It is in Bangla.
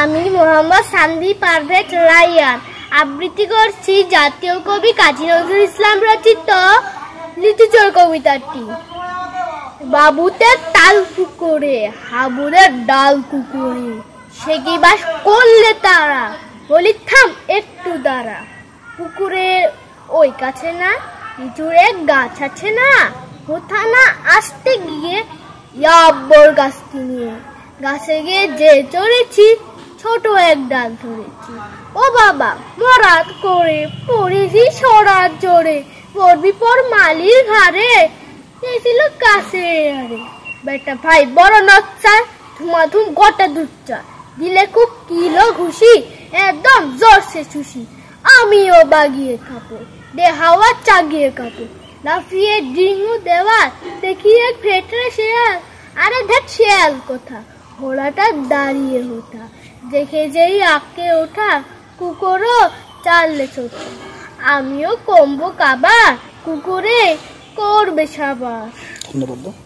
আমি মোহাম্মদ সান্দি পারভেজ রাইয়ান আবৃত্তি করছি জাতীয় কবি কাজী নজরুল ইসলাম রচিত লিচুচোর কবিতাটি। বাবুতে তাল পুকুরে হাবুদের ডাল কুকুরে, সে কি বাস করলে তারা, বলি থাম একটু দাঁড়া। পুকুরের ওই কাছে না লিচুর এক গাছ আছে না, কোথা না আসতে গিয়ে ইয়াব্বর গাছটি নিয়ে গাছে গিয়ে যে চড়েছি ছোট এক ডাল ধরেছি। ও বাবা মরাত করে পড়েছি সরাত জোরে, পড়বি পর মালির ঘাড়ে ছিল কাছে আরে। বেটা ভাই বড় নচ্চা ধুমাধুম গোটা দুচ্চা, দিলে খুব কিলো ঘুষি একদম জোরসে চুষি। আমিও বাগিয়ে খাবো দে হাওয়া চাগিয়ে খাবো, লাফিয়ে ডিঙু দেওয়ার দেখি এক ফেটে শেয়াল। আরে দেখ শেয়াল কোথা, ঘোড়াটা দাঁড়িয়ে ওঠা, দেখে যেই আঁকে ওঠা কুকুরও চাললে ছোটা। আমিও কমবো কাবার কুকুরে করবে সাবার।